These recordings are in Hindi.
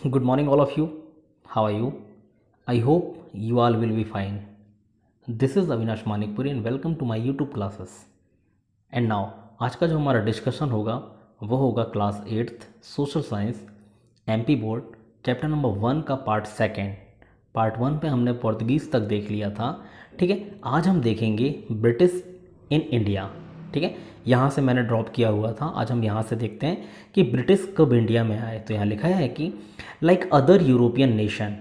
Good morning, all of you. How are you? I hope you all will be fine. This is Avinash Manikpuri and welcome to my YouTube classes. And now आज का जो हमारा डिस्कशन होगा वो होगा class 8th social science MP board chapter number 1 का पार्ट सेकेंड। पार्ट 1 पे हमने पोर्तुगीज़ तक देख लिया था। ठीक है, आज हम देखेंगे ब्रिटिश इन इंडिया। ठीक है, यहाँ से मैंने ड्रॉप किया हुआ था, आज हम यहाँ से देखते हैं कि ब्रिटिश कब इंडिया में आए। तो यहाँ लिखा है कि like other European nation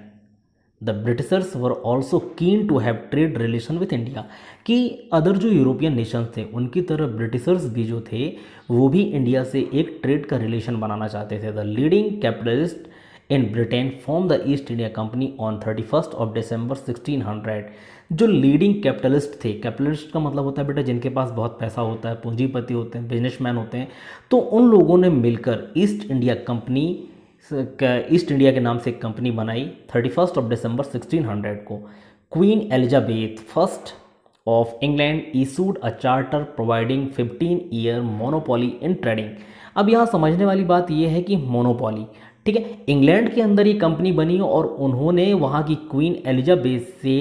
the Britishers were also keen to have trade relation with India, कि अदर जो यूरोपियन नेशंस थे उनकी तरह ब्रिटिशर्स भी जो थे वो भी इंडिया से एक ट्रेड का रिलेशन बनाना चाहते थे। The leading capitalist in Britain form the east India company on 31st of December 1600। जो लीडिंग कैपिटलिस्ट थे, कैपिटलिस्ट का मतलब होता है बेटा जिनके पास बहुत पैसा होता है, पूंजीपति होते हैं, बिजनेसमैन होते हैं, तो उन लोगों ने मिलकर east India company, east India के नाम से एक कंपनी बनाई 31st of December 1600 को। Queen Elizabeth first of England issued a charter providing 15-year monopoly in trading. अब यहाँ समझने वाली बात यह है कि मोनोपोली, ठीक है, इंग्लैंड के अंदर ये कंपनी बनी और उन्होंने वहाँ की क्वीन एलिजाबेथ से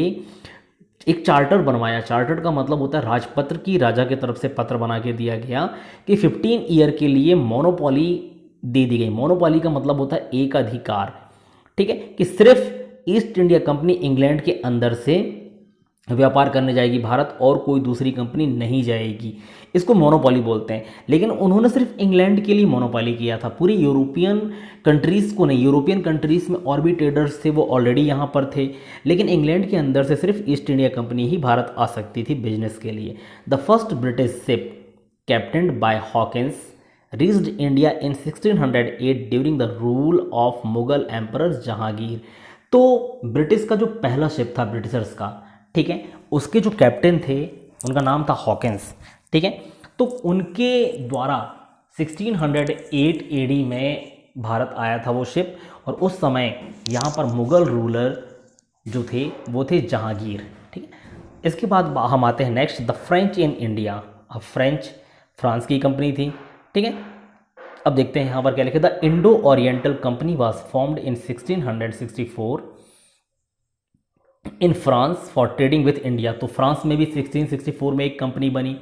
एक चार्टर बनवाया। चार्टर का मतलब होता है राजपत्र, की राजा की तरफ से पत्र बना के दिया गया कि 15 ईयर के लिए मोनोपोली दे दी गई। मोनोपोली का मतलब होता है एक अधिकार, ठीक है, कि सिर्फ ईस्ट इंडिया कंपनी इंग्लैंड के अंदर से व्यापार करने जाएगी भारत, और कोई दूसरी कंपनी नहीं जाएगी। इसको मोनोपोली बोलते हैं। लेकिन उन्होंने सिर्फ इंग्लैंड के लिए मोनोपोली किया था, पूरी यूरोपियन कंट्रीज़ को नहीं। यूरोपियन कंट्रीज़ में और भी ट्रेडर्स थे, वो ऑलरेडी यहाँ पर थे, लेकिन इंग्लैंड के अंदर से सिर्फ ईस्ट इंडिया कंपनी ही भारत आ सकती थी बिजनेस के लिए। The first British ship captained by Hawkins reached India in 1608 during the rule of Mughal emperor Jahangir. तो ब्रिटिश का जो पहला शिप था ब्रिटिशर्स का, ठीक है, उसके जो कैप्टन थे उनका नाम था हॉकिंस। ठीक है, तो उनके द्वारा 1608 एडी में भारत आया था वो शिप, और उस समय यहाँ पर मुगल रूलर जो थे वो थे जहांगीर। ठीक है, इसके बाद हम आते हैं next, the French in India. अब फ्रांस की कंपनी थी। ठीक है, अब देखते हैं यहाँ पर क्या लिखा, the Indo oriental company was formed in 1664 in France for trading with India. तो फ्रांस में भी 1664 में एक कंपनी बनी,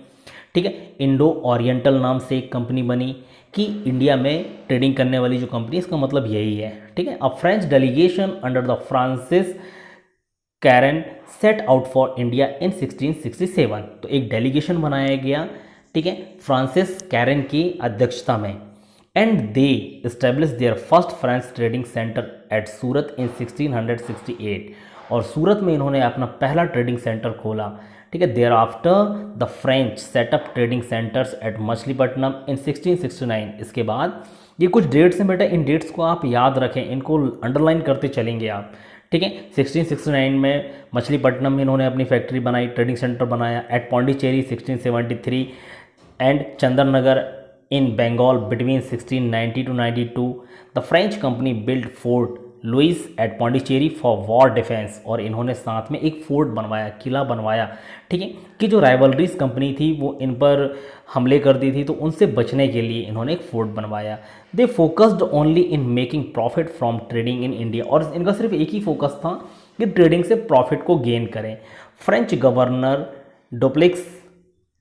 ठीक है, इंडो ओरिएंटल नाम से एक कंपनी बनी कि इंडिया में ट्रेडिंग करने वाली जो कंपनी, इसका मतलब यही है। ठीक है, a French delegation under the Francis Caron set out for India in 1667। तो एक डेलीगेशन बनाया गया, ठीक है, फ्रांसिस कैरन की अध्यक्षता में, and they establish their first French trading centre at Surat in 1668। और सूरत में इन्होंने अपना पहला ट्रेडिंग सेंटर खोला। ठीक है, thereafter the French set up trading centres at Machilipatnam in 1669। इसके बाद ये कुछ डेट्स हैं बेटा, इन डेट्स को आप याद रखें, इनको अंडरलाइन करते चलेंगे आप। ठीक है, 1669 में मछलीपट्टनम में इन्होंने अपनी फैक्ट्री बनाई, ट्रेडिंग सेंटर बनाया। At Pondicherry 1673 and Chandernagore in Bengal between 1690 to 92 the French company build Fort Louis at Pondicherry for war defence. और इन्होंने साथ में एक फोर्ट बनवाया, किला बनवाया, ठीक है, कि जो राइवलरीज कंपनी थी वो इन पर हमले करती थी, तो उनसे बचने के लिए इन्होंने एक फोर्ट बनवाया। They focused only in making profit from trading in India. और इनका सिर्फ एक ही फोकस था कि ट्रेडिंग से प्रॉफिट को गेन करें। French governor Dupleix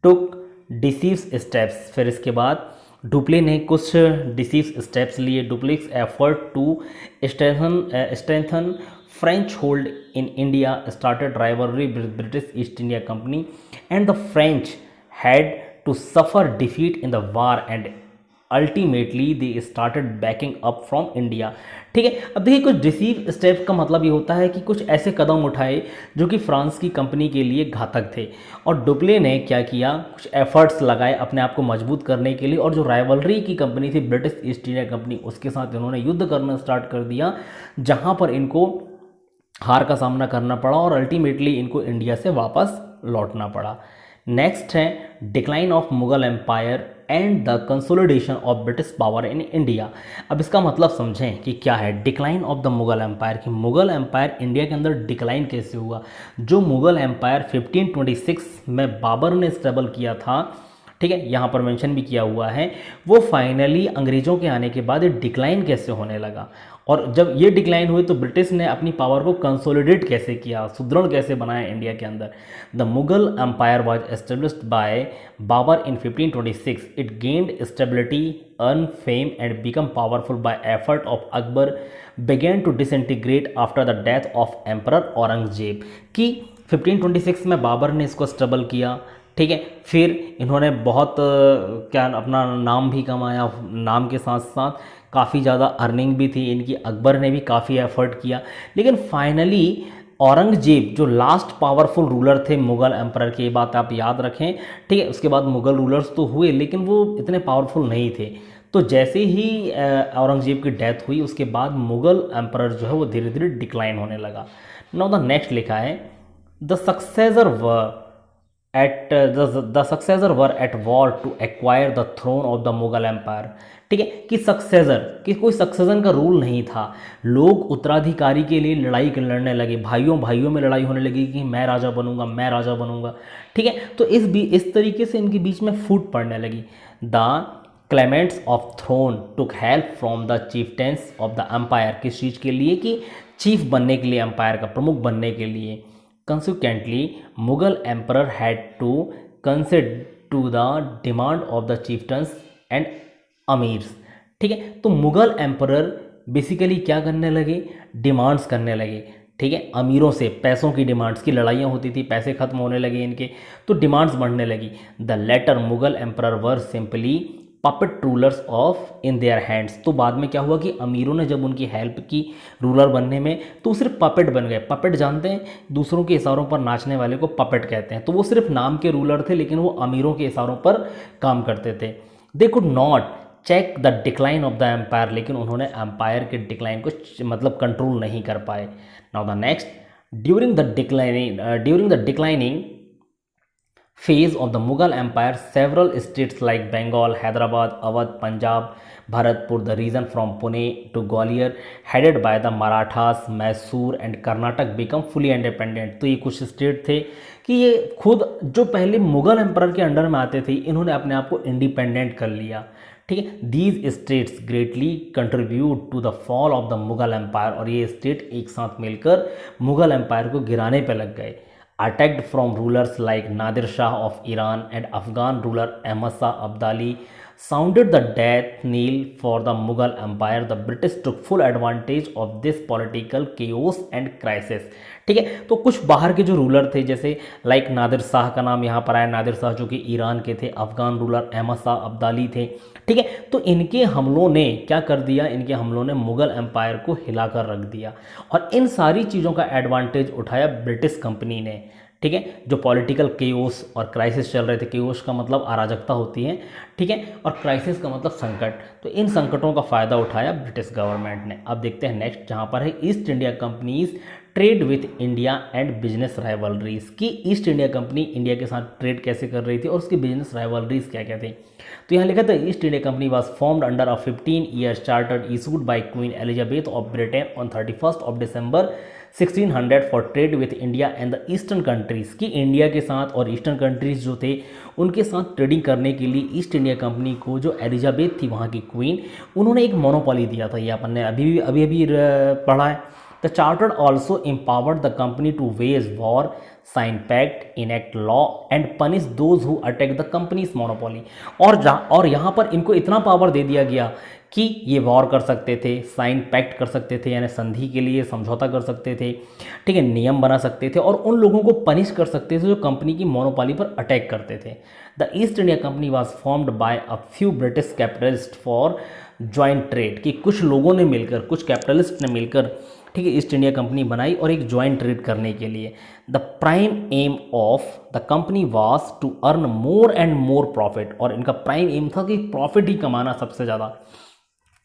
took decisive steps. फिर इसके बाद डुप्ले ने कुछ डिसीव स्टेप्स लिए। Dupleix effort to strengthen French hold in India started rivalry with British East India Company and the French had to suffer defeat in the war and ultimately they started backing up from India. ठीक है, अब देखिए कुछ डिसीव स्टेप का मतलब ये होता है कि कुछ ऐसे कदम उठाए जो कि फ्रांस की कंपनी के लिए घातक थे, और डुप्ले ने क्या किया, कुछ एफर्ट्स लगाए अपने आप को मजबूत करने के लिए। और जो राइवलरी की कंपनी थी ब्रिटिश ईस्ट इंडिया कंपनी, उसके साथ इन्होंने युद्ध करना स्टार्ट कर दिया, जहाँ पर इनको हार का सामना करना पड़ा और अल्टीमेटली इनको इंडिया से वापस लौटना पड़ा। नेक्स्ट है decline of Mughal empire and the consolidation of British power in India. अब इसका मतलब समझें कि क्या है decline of the Mughal empire, कि मुगल एम्पायर इंडिया के अंदर डिक्लाइन कैसे हुआ। जो मुगल एम्पायर 1526 में बाबर ने स्टेबल किया था, ठीक है, यहाँ पर मेंशन भी किया हुआ है, वो फाइनली अंग्रेज़ों के आने के बाद डिक्लाइन कैसे होने लगा। और जब ये डिक्लाइन हुए तो ब्रिटिश ने अपनी पावर को कंसोलिडेट कैसे किया, सुदृढ़ कैसे बनाया इंडिया के अंदर। The Mughal empire was established by Babur in 1526। It gained stability, earn fame and become powerful by effort of Akbar began to disintegrate after the death of Emperor Aurangzeb. कि 1526 में बाबर ने इसको स्टेबल किया, ठीक है। फिर इन्होंने बहुत क्या अपना नाम भी कमाया, नाम के साथ साथ काफ़ी ज़्यादा अर्निंग भी थी इनकी, अकबर ने भी काफ़ी एफर्ट किया। लेकिन फाइनली औरंगजेब जो लास्ट पावरफुल रूलर थे मुग़ल एम्परर की, बात आप याद रखें, ठीक है। उसके बाद मुग़ल रूलर्स तो हुए लेकिन वो इतने पावरफुल नहीं थे। तो जैसे ही औरंगजेब की डेथ हुई उसके बाद मुग़ल एम्परर जो है वो धीरे धीरे डिक्लाइन होने लगा। नाउ द नेक्स्ट लिखा है the successor were at war to acquire the throne of the Mughal empire. ठीक है, कि सक्सेसर कि कोई सक्सेसन का रूल नहीं था, लोग उत्तराधिकारी के लिए लड़ाई लड़ने लगे, भाइयों भाइयों में लड़ाई होने लगी कि मैं राजा बनूंगा, मैं राजा बनूंगा। ठीक है, तो इस तरीके से इनके बीच में फूट पड़ने लगी। The claimants of throne took help from the chieftains of the empire. किस चीज़ के लिए? कि चीफ बनने के लिए, एम्पायर का प्रमुख बनने के लिए। Consequently, Mughal emperor had to concede to the demand of the chieftains and amirs। ठीक है, तो मुगल एम्परर बेसिकली क्या करने लगे? डिमांड्स करने लगे। ठीक है, अमीरों से पैसों की डिमांड्स की लड़ाइयाँ होती थी, पैसे खत्म होने लगे इनके, तो डिमांड्स बढ़ने लगी। The later Mughal emperor were simply puppet rulers of in their hands. तो बाद में क्या हुआ कि अमीरों ने जब उनकी हेल्प की रूलर बनने में तो सिर्फ पपेट बन गए। पपेट जानते हैं, दूसरों के इशारों पर नाचने वाले को पपेट कहते हैं। तो वो सिर्फ नाम के रूलर थे लेकिन वो अमीरों के इशारों पर काम करते थे। They could not check the decline of the empire, लेकिन उन्होंने एम्पायर के डिक्लाइन को मतलब कंट्रोल नहीं कर पाए। Now the next, during the declining phase of the Mughal Empire, several states like Bengal, Hyderabad, Awadh, Punjab, Bharatpur, the region from Pune to Gwalior, headed by the Marathas, Mysore and Karnataka become fully independent। तो ये कुछ स्टेट थे कि ये खुद जो पहले मुगल एम्परर के अंडर में आते थे, इन्होंने अपने आप को इंडिपेंडेंट कर लिया। ठीक है, these states greatly contribute to the fall of the Mughal empire. और ये स्टेट एक साथ मिलकर मुगल एम्पायर को गिराने पर लग गए। Attacked from rulers like Nadir Shah of Iran and Afghan ruler Ahmad Shah Abdali sounded the death knell for the Mughal Empire. The British took full advantage of this political chaos and crisis। ठीक है, तो कुछ बाहर के जो रूलर थे जैसे लाइक नादिर शाह का नाम यहाँ पर आया, नादिर शाह जो कि ईरान के थे, अफगान रूलर अहमद शाह अब्दाली थे। ठीक है, तो इनके हमलों ने क्या कर दिया? इनके हमलों ने मुगल एम्पायर को हिलाकर रख दिया और इन सारी चीज़ों का एडवांटेज उठाया ब्रिटिश कंपनी ने। ठीक है, जो पॉलिटिकल केओस और क्राइसिस चल रहे थे, केओस का मतलब अराजकता होती है, ठीक है, और क्राइसिस का मतलब संकट, तो इन संकटों का फ़ायदा उठाया ब्रिटिश गवर्नमेंट ने। अब देखते हैं नेक्स्ट, जहाँ पर है east India companies trade with India and business rivalries. कि ईस्ट इंडिया कंपनी इंडिया के साथ ट्रेड कैसे कर रही थी और उसकी बिजनेस राइवलरीज क्या क्या थी। तो यहाँ लिखा था east India company was formed under a 15 year charter issued by queen Elizabeth of Britain on 31 of December 1600 for trade with India and the eastern countries. कि इंडिया के साथ और ईस्टर्न कंट्रीज़ जो थे उनके साथ ट्रेडिंग करने के लिए ईस्ट इंडिया कंपनी को जो एलिजाबेथ थी वहाँ की क्वीन, उन्होंने एक मोनोपोली दिया था। ये अपन ने अभी पढ़ा है। The charter also empowered the company to wage war, sign pact, enact law and punish those who attack the company's monopoly. और यहाँ पर इनको इतना पावर दे दिया गया कि ये वॉर कर सकते थे, साइन पैक्ट कर सकते थे यानी संधि के लिए समझौता कर सकते थे, ठीक है, नियम बना सकते थे और उन लोगों को पनिश कर सकते थे जो कंपनी की मोनोपोली पर अटैक करते थे। The east India company was formed by a few British capitalist for joint trade. कि कुछ लोगों ने मिलकर, कुछ कैपिटलिस्ट ने मिलकर, ठीक है, ईस्ट इंडिया कंपनी बनाई और एक ज्वाइंट ट्रेड करने के लिए। The prime aim of the company was to earn more and more profit. और इनका प्राइम एम था कि प्रॉफिट ही कमाना सबसे ज़्यादा।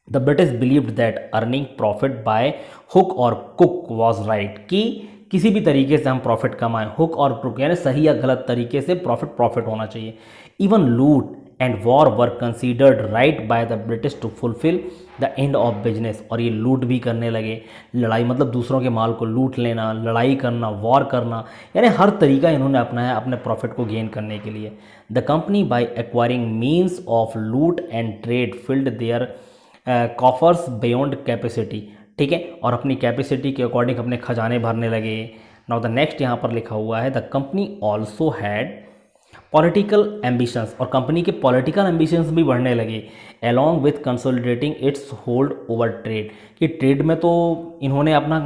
The British believed that earning profit by hook और कुक वॉज राइट। कि किसी भी तरीके से हम प्रॉफिट कमाएं, हुक और क्रुक यानी सही या गलत तरीके से प्रॉफिट होना चाहिए। Even loot and war were considered right by the British to fulfil the end of business. और ये लूट भी करने लगे, लड़ाई मतलब दूसरों के माल को लूट लेना, लड़ाई करना, वॉर करना, यानी हर तरीका इन्होंने अपनाया अपने प्रॉफिट को गेन करने के लिए। The company by acquiring means of loot and trade filled their coffers beyond capacity. ठीक है, और अपनी कैपेसिटी के अकॉर्डिंग अपने खजाने भरने लगे। नाउ द नेक्स्ट यहाँ पर लिखा हुआ है the company also had political ambitions, और कंपनी के पॉलिटिकल एम्बिशंस भी बढ़ने लगे along with consolidating it's hold over trade, कि ट्रेड में तो इन्होंने अपना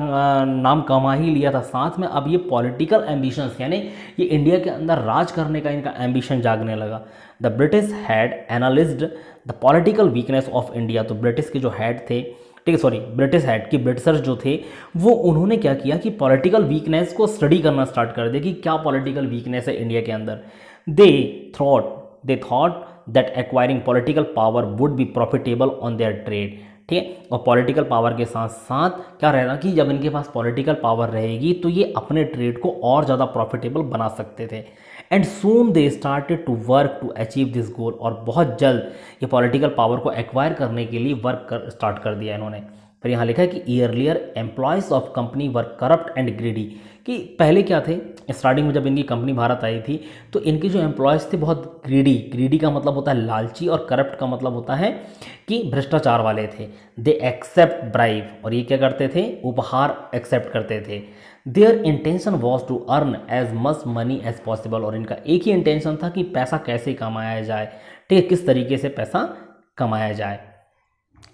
नाम कमा ही लिया था, साथ में अब ये पॉलिटिकल एम्बिशंस यानी ये इंडिया के अंदर राज करने का इनका एम्बिशन जागने लगा। The British had analysed the political weakness of India, तो ब्रिटिश के जो हेड थे, ठीक है, सॉरी ब्रिटिश हेड की ब्रिटिशर्स जो थे वो उन्होंने क्या किया कि पॉलिटिकल वीकनेस को स्टडी करना स्टार्ट कर दिया कि क्या पॉलिटिकल वीकनेस है इंडिया के अंदर। They thought that acquiring political power would be profitable on their trade, ठीक है, और पॉलिटिकल पावर के साथ साथ क्या रहेगा कि जब इनके पास पॉलिटिकल पावर रहेगी तो ये अपने ट्रेड को और ज़्यादा प्रॉफिटेबल बना सकते थे। And soon they started to work to achieve this goal, और बहुत जल्द ये पॉलिटिकल पावर को एक्वायर करने के लिए स्टार्ट कर दिया इन्होंने। फिर यहाँ लिखा है कि earlier employees of company were corrupt and greedy, कि पहले क्या थे, स्टार्टिंग में जब इनकी कंपनी भारत आई थी तो इनके जो एम्प्लॉयज़ थे बहुत ग्रीडी का मतलब होता है लालची, और करप्ट का मतलब होता है कि भ्रष्टाचार वाले थे। दे एक्सेप्ट ब्राइब, और ये क्या करते थे, उपहार एक्सेप्ट करते थे। Their intention was to earn as much money as possible, और इनका एक ही इंटेंशन था कि पैसा कैसे कमाया जाए, ठीक है, किस तरीके से पैसा कमाया जाए।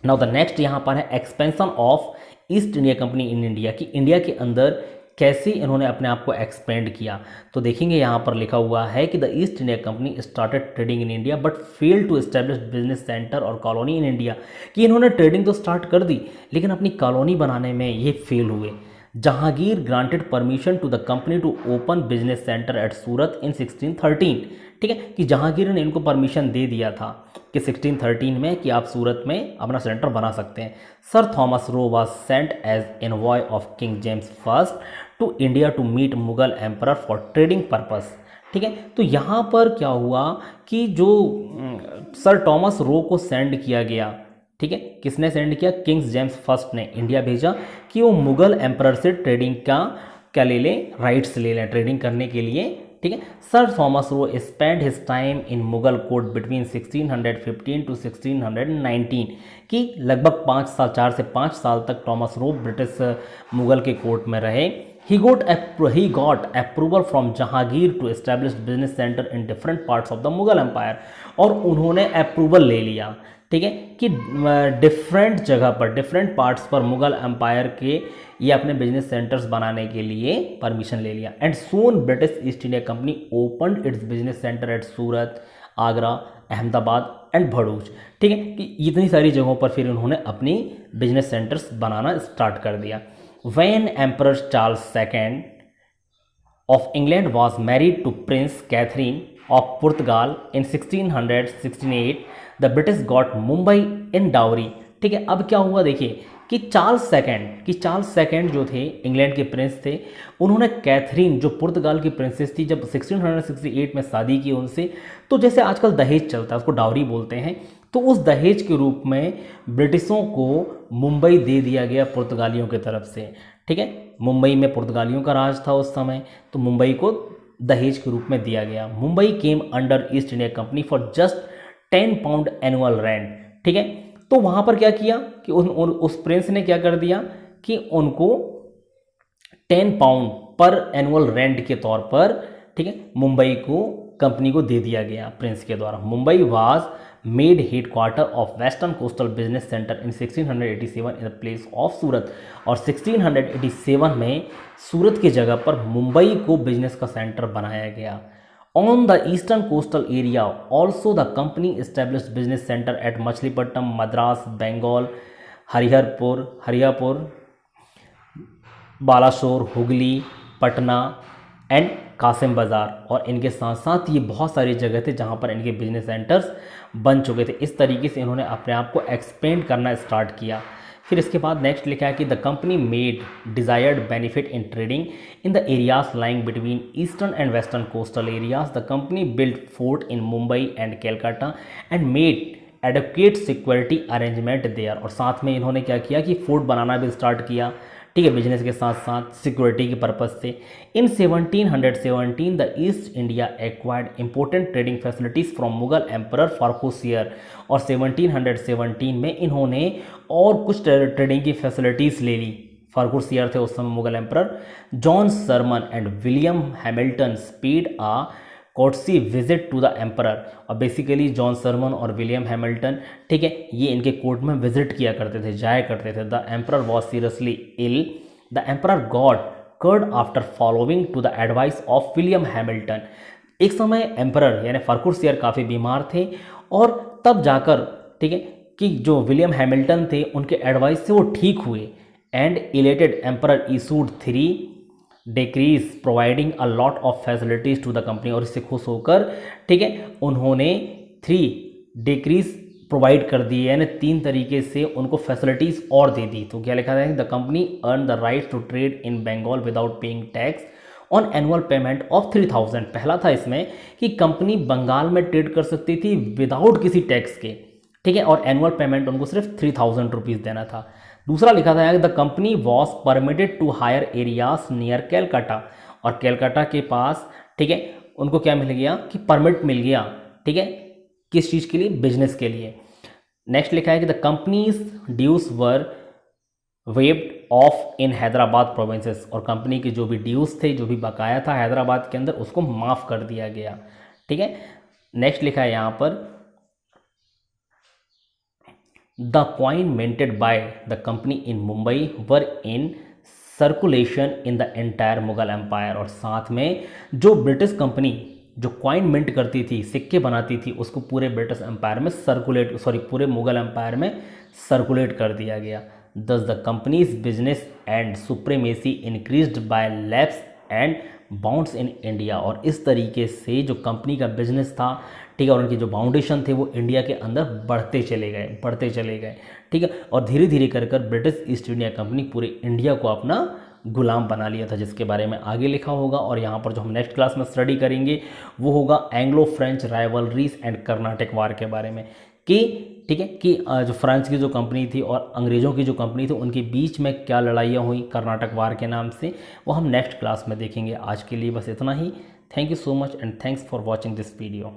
नाउ द नेक्स्ट यहाँ पर है expansion of east India company in India, कि इंडिया के अंदर कैसे इन्होंने अपने आप को एक्सपेंड किया। तो देखेंगे यहाँ पर लिखा हुआ है कि the east India Company started trading in India but fail to establish business centre और कॉलोनी इन इंडिया, कि इन्होंने ट्रेडिंग तो स्टार्ट कर दी लेकिन अपनी कॉलोनी बनाने में ये फेल हुए। Jahangir granted permission to the company to open business centre at Surat in 1613, ठीक है, कि जहांगीर ने इनको परमिशन दे दिया था कि 1613 में कि आप सूरत में अपना सेंटर बना सकते हैं। Sir Thomas Roe was sent as envoy of King James first to India to meet Mughal emperor for trading purpose, ठीक है। तो यहाँ पर क्या हुआ कि जो सर थॉमस रो को सेंड किया गया, ठीक है, किसने सेंड किया, किंग्स जेम्स फर्स्ट ने इंडिया भेजा कि वो मुगल एम्परर से ट्रेडिंग का क्या ले लें, राइट्स ले लें ट्रेडिंग करने के लिए, ठीक है। Sir Thomas Roe spend his time in Mughal court between 1615 to 1619, कि लगभग 4 से 5 साल तक थॉमस रो ब्रिटिश मुगल के कोर्ट में रहे। He got approval from Jahangir to establish business center in different parts of the Mughal Empire, और उन्होंने अप्रूवल ले लिया, ठीक है, कि डिफरेंट जगह पर डिफरेंट पार्ट्स पर मुगल एम्पायर के ये अपने बिजनेस सेंटर्स बनाने के लिए परमिशन ले लिया। And soon British East India company opened it's business centre at Surat, Agra, Ahmedabad and Bharuch, ठीक है, कि इतनी सारी जगहों पर फिर उन्होंने अपनी बिजनेस सेंटर्स बनाना स्टार्ट कर दिया। When Emperor Charles II of England was married to Prince Catherine of Portugal in 1668, the British got Mumbai in dowry, ठीक है। अब क्या हुआ देखिए कि चार्ल्स सेकंड जो थे इंग्लैंड के प्रिंस थे, उन्होंने कैथरीन जो पुर्तगाल की प्रिंसेस थी जब 1668 में शादी की उनसे, तो जैसे आजकल दहेज चलता है उसको डावरी बोलते हैं, तो उस दहेज के रूप में ब्रिटिशों को मुंबई दे दिया गया पुर्तगालियों की तरफ से, ठीक है। मुंबई में पुर्तगालियों का राज था उस समय, तो मुंबई को दहेज के रूप में दिया गया। Mumbai came under east India company for just 10 pound annual rent, ठीक है। तो वहाँ पर क्या किया कि उस प्रिंस ने क्या कर दिया कि उनको 10 पाउंड पर एनुअल रेंट के तौर पर, ठीक है, मुंबई को कंपनी को दे दिया गया प्रिंस के द्वारा। Mumbai was made head quarter of western coastal business centre in 1687 in the place of Surat, और 1687 में सूरत की जगह पर मुंबई को बिजनेस का सेंटर बनाया गया। On the eastern coastal area also the company established business centre at Machilipatnam, Madras, Bengal, Hariharpur, Balasore, Hooghly, Patna and Kasimbazar, और इनके साथ साथ ये बहुत सारी जगह थे जहाँ पर इनके बिजनेस सेंटर्स बन चुके थे। इस तरीके से इन्होंने अपने आप को एक्सपेंड करना स्टार्ट किया। फिर इसके बाद नेक्स्ट लिखा है कि the company made desired benefit in trading in the areas lying between eastern and western coastal areas. The company build fort in Mumbai and Calcutta and made adequate security arrangement there, और साथ में इन्होंने क्या किया कि फोर्ट बनाना भी स्टार्ट किया, ठीक है, बिजनेस के साथ साथ सिक्योरिटी के पर्पज़ से। In 1717 the east India acquired important trading facilities from Mughal emperor Farrukhsiyar, और 1717 में इन्होंने और कुछ ट्रेडिंग की फैसिलिटीज़ ले ली। फारूखसियर थे उस समय Mughal emperor. John Surman and William Hamilton paid a courtesy visit to the emperor, और बेसिकली जॉन सरमन और विलियम हैमिल्टन, ठीक है, ये इनके कोर्ट में विजिट किया करते थे, जाया करते थे। The emperor was seriously ill, the emperor got cured after following to the advice of William Hamilton. एक समय एम्परर यानी फारूखसियर काफ़ी बीमार थे, और तब जाकर, ठीक है, कि जो विलियम हैमिल्टन थे उनके एडवाइस से वो ठीक हुए। And elated emperor issued 3 decrees providing a lot of facilities to the company, और इससे खुश होकर, ठीक है, उन्होंने 3 डिक्रीज प्रोवाइड कर दिए, यानी 3 तरीके से उनको फैसिलिटीज़ और दे दी। तो क्या लिखा है, the company earn the right to trade in Bengal without paying tax on annual payment of 3000। पहला था इसमें कि कंपनी बंगाल में ट्रेड कर सकती थी विदाउट किसी टैक्स के, ठीक है, और एनुअल पेमेंट उनको सिर्फ 3000 रुपीज़ देना था। दूसरा लिखा था the company was permitted to hire areas near Calcutta, और कैलकाटा के पास, ठीक है, उनको क्या मिल गया कि परमिट मिल गया, ठीक है, किस चीज़ के लिए, बिजनेस के लिए। नेक्स्ट लिखा है कि the company's dues were waived off in Hyderabad provinces, और कंपनी के जो भी ड्यूज थे, जो भी बकाया था हैदराबाद के अंदर, उसको माफ़ कर दिया गया, ठीक है। नेक्स्ट लिखा है यहाँ पर the coin minted by the company in Mumbai were in circulation in the entire Mughal empire, और साथ में जो ब्रिटिश कंपनी जो कॉइन मिंट करती थी, सिक्के बनाती थी, उसको पूरे ब्रिटिश एम्पायर में पूरे मुगल एम्पायर में सर्कुलेट कर दिया गया। दस the companies business and supremacy increased by lapse and bounds in India, और इस तरीके से जो कंपनी का बिजनेस था, ठीक है, और उनकी जो बाउंडेशन थे वो इंडिया के अंदर बढ़ते चले गए, ठीक है, और धीरे धीरे कर कर ब्रिटिश ईस्ट इंडिया कंपनी पूरे इंडिया को अपना गुलाम बना लिया था, जिसके बारे में आगे लिखा होगा। और यहाँ पर जो हम नेक्स्ट क्लास में स्टडी करेंगे वो होगा Anglo French rivalries and Karnataka war के बारे में, कि ठीक है, कि जो फ्रांस की जो कंपनी थी और अंग्रेज़ों की जो कंपनी थी उनके बीच में क्या लड़ाइयाँ हुई कर्नाटक वार के नाम से, वो हम नेक्स्ट क्लास में देखेंगे। आज के लिए बस इतना ही। Thank you so much and thanks for watching this video.